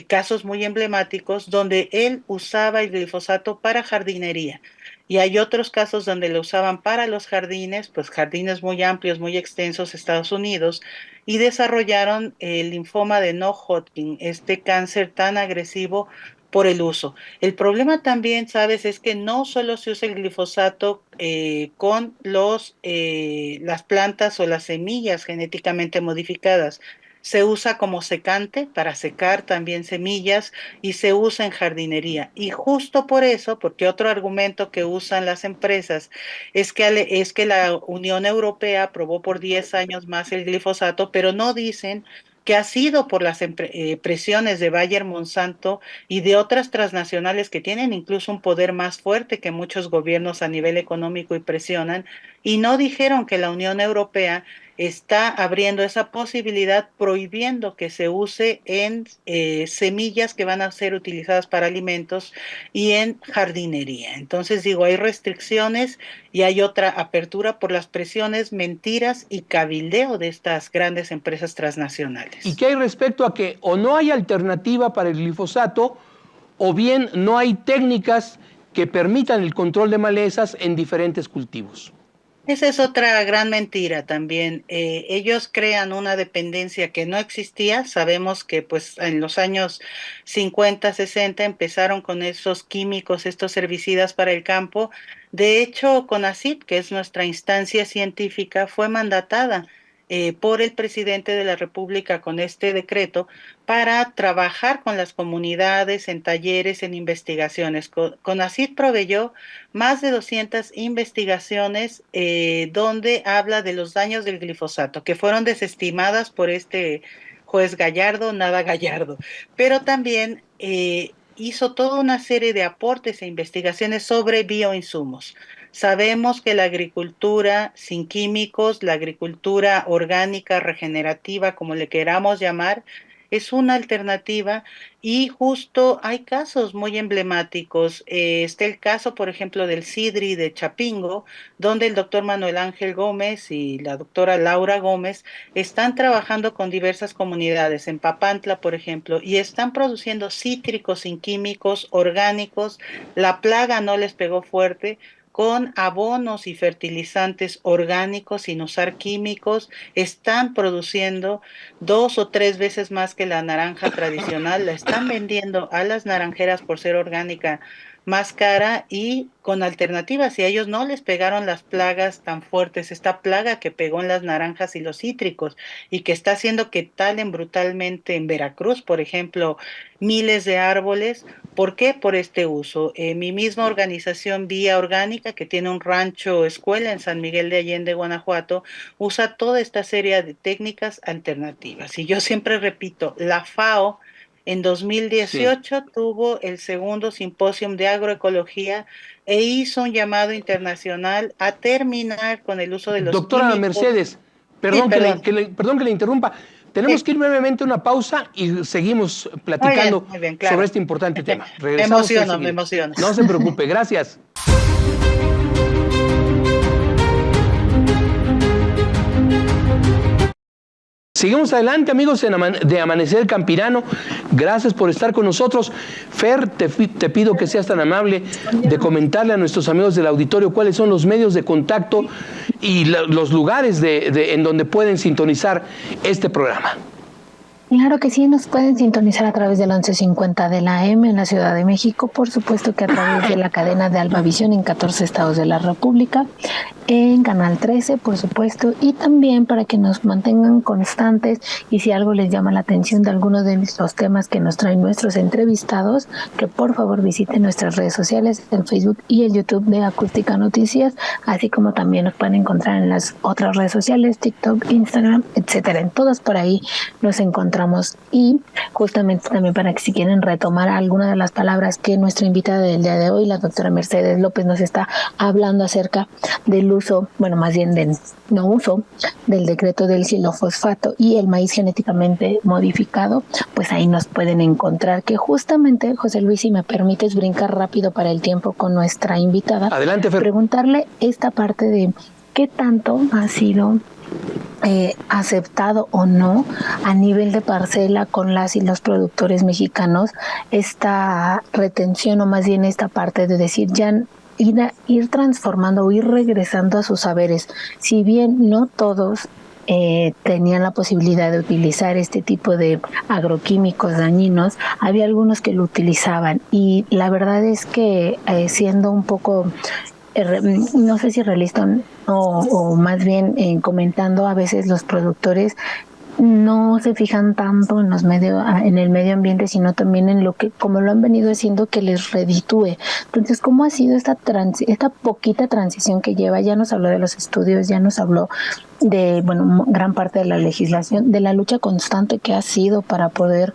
casos muy emblemáticos donde él usaba el glifosato para jardinería. Y hay otros casos donde lo usaban para los jardines, pues jardines muy amplios, muy extensos, Estados Unidos, y desarrollaron el linfoma de No-Hodgkin, este cáncer tan agresivo por el uso. El problema también, sabes, es que no solo se usa el glifosato con las plantas o las semillas genéticamente modificadas. Se usa como secante para secar también semillas, y se usa en jardinería. Y justo por eso, porque otro argumento que usan las empresas es que la Unión Europea aprobó por 10 años más el glifosato, pero no dicen que ha sido por las presiones de Bayer Monsanto y de otras transnacionales que tienen incluso un poder más fuerte que muchos gobiernos a nivel económico y presionan, y no dijeron que la Unión Europea está abriendo esa posibilidad, prohibiendo que se use en semillas que van a ser utilizadas para alimentos y en jardinería. Entonces digo, hay restricciones y hay otra apertura por las presiones, mentiras y cabildeo de estas grandes empresas ¿Y transnacionales. qué hay respecto a que o no hay alternativa para el glifosato o bien no hay técnicas que permitan el control de malezas en diferentes cultivos? Esa es otra gran mentira también. Ellos crean una dependencia que no existía. Sabemos que pues en los años 50, 60 empezaron con esos químicos, estos herbicidas para el campo. De hecho, CONACYT, que es nuestra instancia científica, fue mandatada por el presidente de la República con este decreto para trabajar con las comunidades en talleres, en investigaciones. CONACYT proveyó más de 200 investigaciones donde habla de los daños del glifosato, que fueron desestimadas por este juez Gallardo, nada Gallardo, pero también hizo toda una serie de aportes e investigaciones sobre bioinsumos. Sabemos que la agricultura sin químicos, la agricultura orgánica, regenerativa, como le queramos llamar, es una alternativa, y justo hay casos muy emblemáticos. Está el caso, por ejemplo, del Sidri de Chapingo, donde el doctor Manuel Ángel Gómez y la doctora Laura Gómez están trabajando con diversas comunidades, en Papantla, por ejemplo, y están produciendo cítricos sin químicos, orgánicos. La plaga no les pegó fuerte, con abonos y fertilizantes orgánicos sin usar químicos, están produciendo 2 o 3 veces más que la naranja tradicional, la están vendiendo a las naranjeras por ser orgánica más cara y con alternativas. Y a ellos no les pegaron las plagas tan fuertes, esta plaga que pegó en las naranjas y los cítricos y que está haciendo que talen brutalmente en Veracruz, por ejemplo, miles de árboles. ¿Por qué? Por este uso. Mi misma organización Vía Orgánica, que tiene un rancho escuela en San Miguel de Allende, Guanajuato, usa toda esta serie de técnicas alternativas. Y yo siempre repito, la FAO en Sí. 2018 tuvo el segundo simposio de agroecología e hizo un llamado internacional a terminar con el uso de los Doctora químicos. Mercedes, Sí, perdón perdón. perdón que le interrumpa. Tenemos Sí, que ir brevemente a una pausa y seguimos platicando muy bien, sobre claro. este importante tema. Me Regresamos emociono, me enseguida. emociono. No se preocupe, gracias. Seguimos adelante, amigos de Amanecer Campirano. Gracias por estar con nosotros. Fer, te pido que seas tan amable de comentarle a nuestros amigos del auditorio cuáles son los medios de contacto y los lugares en donde pueden sintonizar este programa. Claro que sí, nos pueden sintonizar a través del 1150 de la AM en la Ciudad de México, por supuesto que a través de la cadena de Albavisión en 14 estados de la República, en Canal 13, por supuesto, y también para que nos mantengan constantes y si algo les llama la atención de alguno de los temas que nos traen nuestros entrevistados, que por favor visiten nuestras redes sociales, el Facebook y el YouTube de Acústica Noticias, así como también nos pueden encontrar en las otras redes sociales, TikTok, Instagram, etcétera. En todas por ahí nos encontramos y justamente también para que si quieren retomar alguna de las palabras que nuestra invitada del día de hoy, la doctora Mercedes López, nos está hablando acerca del uso, bueno, más bien del no uso del decreto del xilofosfato y el maíz genéticamente modificado, pues ahí nos pueden encontrar, que justamente, José Luis, si me permites brincar rápido para el tiempo con nuestra invitada. Adelante, Fer. Preguntarle esta parte de qué tanto ha sido aceptado o no a nivel de parcela con las y los productores mexicanos esta retención o más bien esta parte de decir ya ir transformando o ir regresando a sus saberes. Si bien no todos tenían la posibilidad de utilizar este tipo de agroquímicos dañinos, había algunos que lo utilizaban y la verdad es que siendo un poco no sé si realista o más bien comentando, a veces los productores no se fijan tanto en en el medio ambiente, sino también en lo que, como lo han venido haciendo, que les reditúe. Entonces, ¿cómo ha sido esta poquita transición que lleva? Ya nos habló de los estudios, ya nos habló de, bueno, gran parte de la legislación, de la lucha constante que ha sido para poder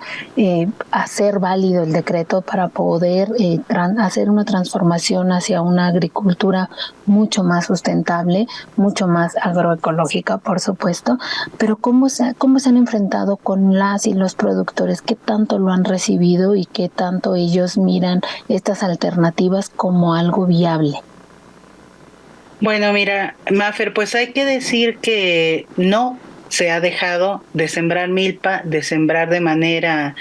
hacer válido el decreto, para poder hacer una transformación hacia una agricultura mucho más sustentable, mucho más agroecológica, por supuesto, pero ¿cómo se han enfrentado con las y los productores? ¿Qué tanto lo han recibido y qué tanto ellos miran estas alternativas como algo viable? Bueno, mira, Mafer, pues hay que decir que no se ha dejado de sembrar milpa, de sembrar de manera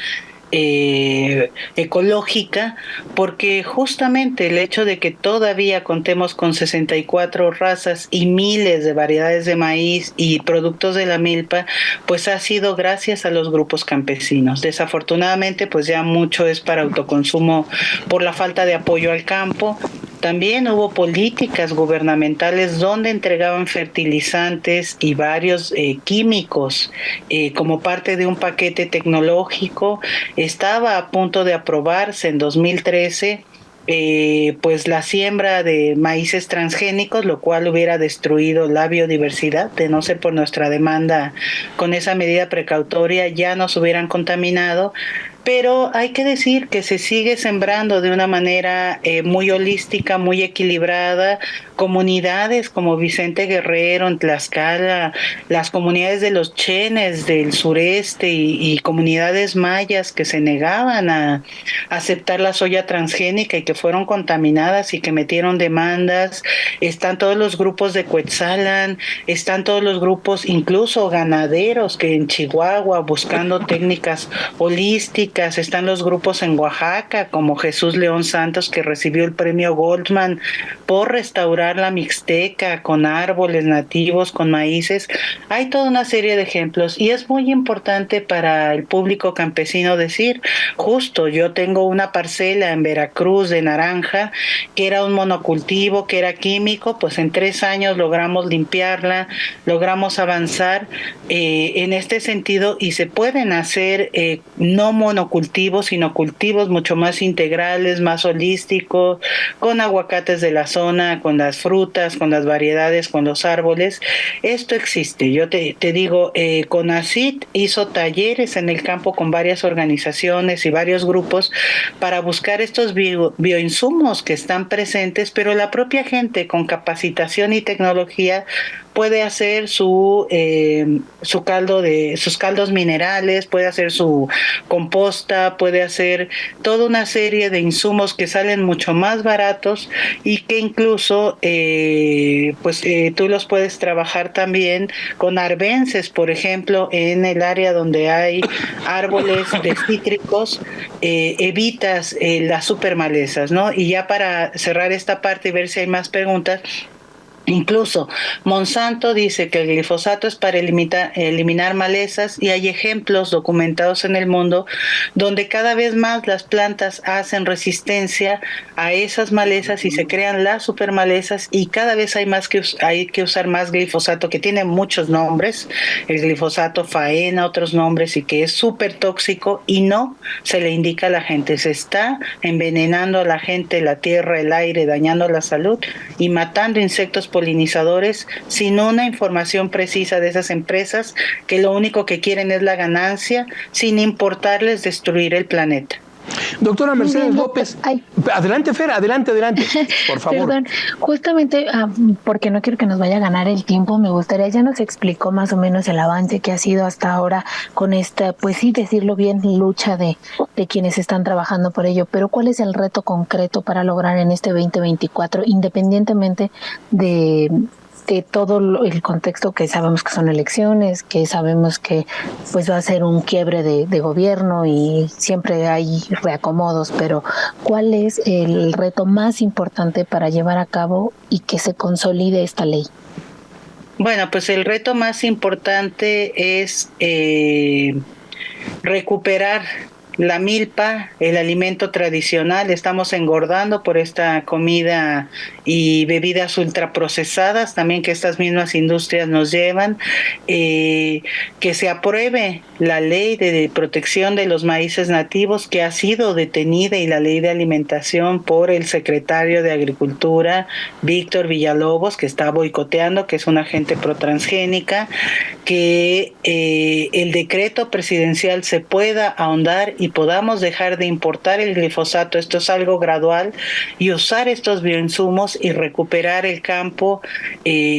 ecológica, porque justamente el hecho de que todavía contemos con 64 razas y miles de variedades de maíz y productos de la milpa, pues ha sido gracias a los grupos campesinos. Desafortunadamente, pues ya mucho es para autoconsumo por la falta de apoyo al campo. También hubo políticas gubernamentales donde entregaban fertilizantes y varios químicos como parte de un paquete tecnológico. Estaba a punto de aprobarse en 2013 pues la siembra de maíces transgénicos, lo cual hubiera destruido la biodiversidad, de no ser por nuestra demanda con esa medida precautoria, ya nos hubieran contaminado. Pero hay que decir que se sigue sembrando de una manera muy holística, muy equilibrada. Comunidades como Vicente Guerrero en Tlaxcala, las comunidades de los chenes del sureste y comunidades mayas que se negaban a aceptar la soya transgénica y que fueron contaminadas y que metieron demandas. Están todos los grupos de Cuetzalan, están todos los grupos, incluso ganaderos que en Chihuahua buscando técnicas holísticas artísticas, están los grupos en Oaxaca, como Jesús León Santos, que recibió el premio Goldman por restaurar la Mixteca con árboles nativos, con maíces. Hay toda una serie de ejemplos y es muy importante para el público campesino decir, justo, yo tengo una parcela en Veracruz de naranja, que era un monocultivo, que era químico, pues en 3 años logramos limpiarla, logramos avanzar en este sentido y se pueden hacer no monocultivos, sino cultivos mucho más integrales, más holísticos, con aguacates de la zona, con las frutas, con las variedades, con los árboles. Esto existe. Yo te digo, CONACYT hizo talleres en el campo con varias organizaciones y varios grupos para buscar estos bioinsumos que están presentes, pero la propia gente con capacitación y tecnología puede hacer sus caldos minerales, puede hacer su composta, puede hacer toda una serie de insumos que salen mucho más baratos y que incluso tú los puedes trabajar también con arbences, por ejemplo, en el área donde hay árboles de cítricos, evitas las supermalezas, ¿no? Y ya para cerrar esta parte y ver si hay más preguntas, incluso Monsanto dice que el glifosato es para eliminar malezas y hay ejemplos documentados en el mundo donde cada vez más las plantas hacen resistencia a esas malezas y se crean las supermalezas y cada vez hay que usar más glifosato, que tiene muchos nombres, el glifosato faena, otros nombres, y que es súper tóxico y no se le indica a la gente. Se está envenenando a la gente, la tierra, el aire, dañando la salud y matando insectos polinizadores sin una información precisa de esas empresas que lo único que quieren es la ganancia sin importarles destruir el planeta. Doctora Mercedes López, adelante Fer, adelante, por favor. Perdón, justamente porque no quiero que nos vaya a ganar el tiempo, me gustaría, ya nos explicó más o menos el avance que ha sido hasta ahora con esta, pues sí, decirlo bien, lucha de quienes están trabajando por ello, pero ¿cuál es el reto concreto para lograr en este 2024, independientemente de todo el contexto que sabemos que son elecciones, que sabemos que pues va a ser un quiebre de gobierno y siempre hay reacomodos, pero ¿cuál es el reto más importante para llevar a cabo y que se consolide esta ley? Bueno, pues el reto más importante es recuperar la milpa, el alimento tradicional. Estamos engordando por esta comida y bebidas ultraprocesadas también que estas mismas industrias nos llevan. Que se apruebe la ley de protección de los maíces nativos, que ha sido detenida, y la ley de alimentación por el secretario de Agricultura, Víctor Villalobos, que está boicoteando, que es una agente protransgénica, que el decreto presidencial se pueda ahondar y podamos dejar de importar el glifosato. Esto es algo gradual, y usar estos bioinsumos y recuperar el campo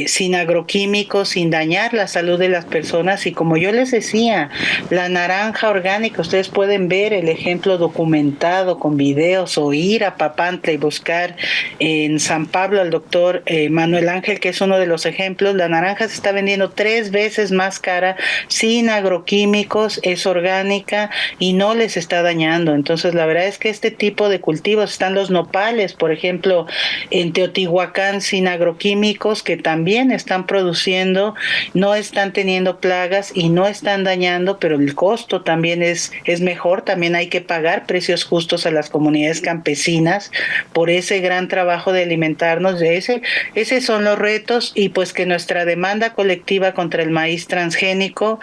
sin agroquímicos, sin dañar la salud de las personas. Y como yo les decía, la naranja orgánica, ustedes pueden ver el ejemplo documentado con videos, o ir a Papantla y buscar en San Pablo al doctor Manuel Ángel, que es uno de los ejemplos. La naranja se está vendiendo 3 veces más cara, sin agroquímicos, es orgánica y no les está dañando. Entonces la verdad es que este tipo de cultivos, están los nopales, por ejemplo, en Teotihuacán, sin agroquímicos, que también están produciendo, no están teniendo plagas y no están dañando, pero el costo también es mejor. También hay que pagar precios justos a las comunidades campesinas por ese gran trabajo de alimentarnos. Esos son los retos, y pues que nuestra demanda colectiva contra el maíz transgénico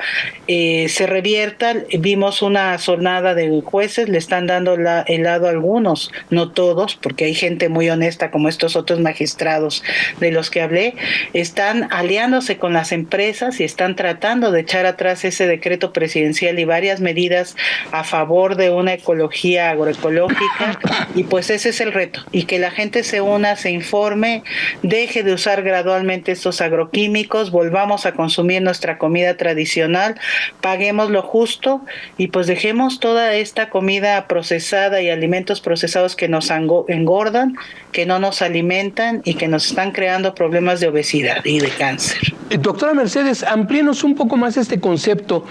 se revierta. Vimos una jornada de jueces, le están dando el lado a algunos, no todos, porque hay gente muy honesta como estos otros magistrados de los que hablé, están aliándose con las empresas y están tratando de echar atrás ese decreto presidencial y varias medidas a favor de una ecología agroecológica. Y pues ese es el reto, y que la gente se una, se informe, deje de usar gradualmente estos agroquímicos, volvamos a consumir nuestra comida tradicional, paguemos lo justo y pues dejemos toda toda esta comida procesada y alimentos procesados que nos engordan, que no nos alimentan y que nos están creando problemas de obesidad y de cáncer. Doctora Mercedes, amplíenos un poco más este concepto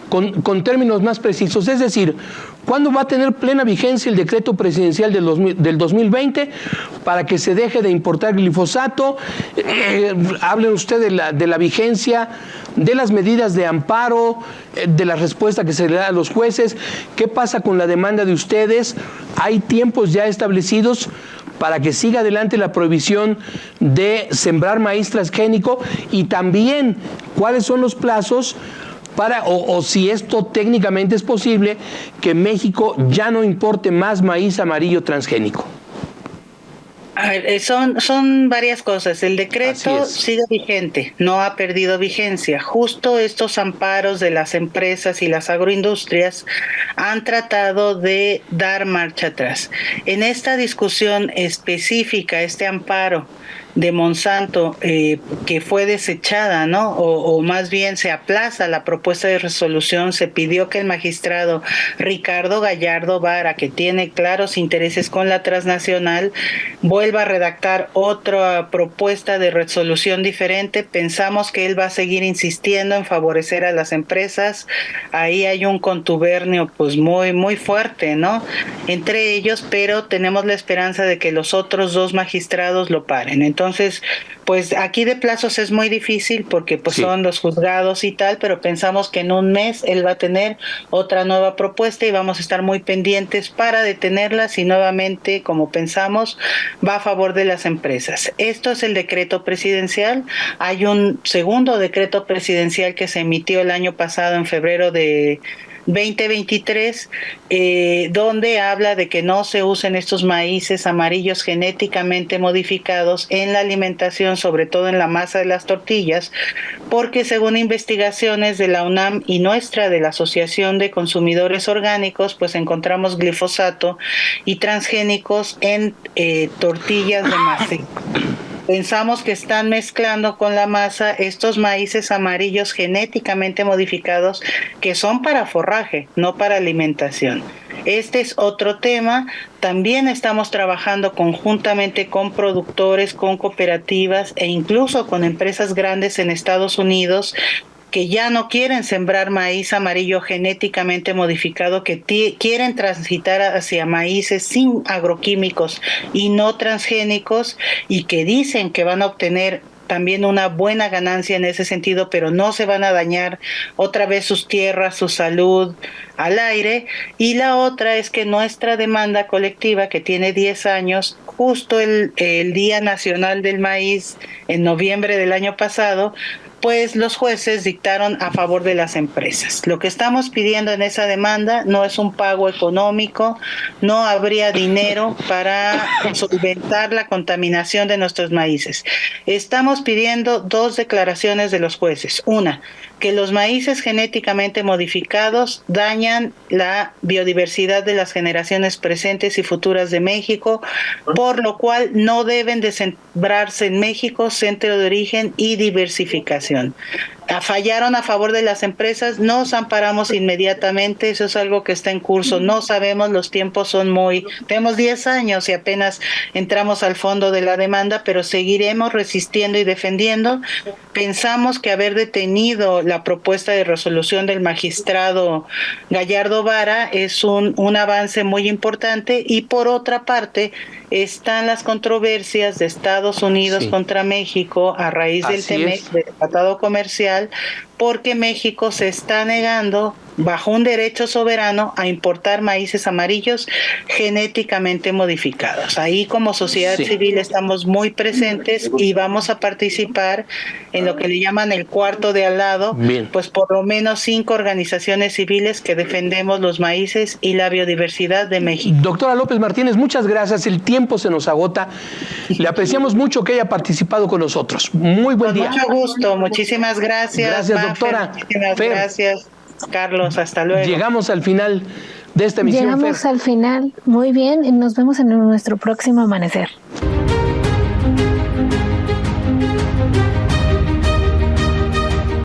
con términos más precisos. Es decir, ¿cuándo va a tener plena vigencia el decreto presidencial del 2020 para que se deje de importar glifosato? Hable usted de la vigencia, de las medidas de amparo, de la respuesta que se le da a los jueces. ¿Qué pasa con la demanda de ustedes? ¿Hay tiempos ya establecidos para que siga adelante la prohibición de sembrar maíz transgénico? Y también, ¿cuáles son los plazos para, o si esto técnicamente es posible, que México ya no importe más maíz amarillo transgénico? A ver, son varias cosas. El decreto sigue vigente, no ha perdido vigencia. Justo estos amparos de las empresas y las agroindustrias han tratado de dar marcha atrás. En esta discusión específica, este amparo de Monsanto que fue desechada, ¿no? O más bien se aplaza la propuesta de resolución, se pidió que el magistrado Ricardo Gallardo Vara, que tiene claros intereses con la transnacional, vuelva a redactar otra propuesta de resolución diferente. Pensamos que él va a seguir insistiendo en favorecer a las empresas. Ahí hay un contubernio pues muy fuerte, ¿no? Entre ellos, pero tenemos la esperanza de que los otros dos magistrados lo paren. Entonces, pues aquí de plazos es muy difícil porque pues son los juzgados y tal, pero pensamos que en un mes él va a tener otra nueva propuesta y vamos a estar muy pendientes para detenerlas y nuevamente, como pensamos, va a favor de las empresas. Esto es el decreto presidencial. Hay un segundo decreto presidencial que se emitió el año pasado en febrero de 2023, donde habla de que no se usen estos maíces amarillos genéticamente modificados en la alimentación, sobre todo en la masa de las tortillas, porque según investigaciones de la UNAM y nuestra de la Asociación de Consumidores Orgánicos, pues encontramos glifosato y transgénicos en tortillas de maíz. Pensamos que están mezclando con la masa estos maíces amarillos genéticamente modificados que son para forraje, no para alimentación. Este es otro tema. También estamos trabajando conjuntamente con productores, con cooperativas e incluso con empresas grandes en Estados Unidos que ya no quieren sembrar maíz amarillo genéticamente modificado, que quieren transitar hacia maíces sin agroquímicos y no transgénicos, y que dicen que van a obtener también una buena ganancia en ese sentido, pero no se van a dañar otra vez sus tierras, su salud al aire. Y la otra es que nuestra demanda colectiva, que tiene 10 años, justo el Día Nacional del Maíz, en noviembre del año pasado, pues los jueces dictaron a favor de las empresas. Lo que estamos pidiendo en esa demanda no es un pago económico, no habría dinero para solventar la contaminación de nuestros maíces. Estamos pidiendo dos declaraciones de los jueces. Una, que los maíces genéticamente modificados dañan la biodiversidad de las generaciones presentes y futuras de México, por lo cual no deben de sembrarse en México, centro de origen y diversificación. Fallaron a favor de las empresas, nos amparamos inmediatamente, eso es algo que está en curso, no sabemos, los tiempos son tenemos 10 años y apenas entramos al fondo de la demanda, pero seguiremos resistiendo y defendiendo. Pensamos que haber detenido la propuesta de resolución del magistrado Gallardo Vara es un avance muy importante, y por otra parte están las controversias de Estados Unidos contra México a raíz del TEMEC, del Tratado Comercial, porque México se está negando, bajo un derecho soberano, a importar maíces amarillos genéticamente modificados. Ahí como sociedad civil estamos muy presentes y vamos a participar en lo que le llaman el cuarto de al lado, pues por lo menos 5 organizaciones civiles que defendemos los maíces y la biodiversidad de México. Doctora López Martínez, muchas gracias. El tiempo se nos agota. Le apreciamos mucho que haya participado con nosotros. Muy buen día. Mucho gusto. Muchísimas gracias. Gracias, doctora. Muchísimas gracias, Carlos. Hasta luego. Llegamos al final de esta emisión. Llegamos al final. Muy bien. Y nos vemos en nuestro próximo amanecer.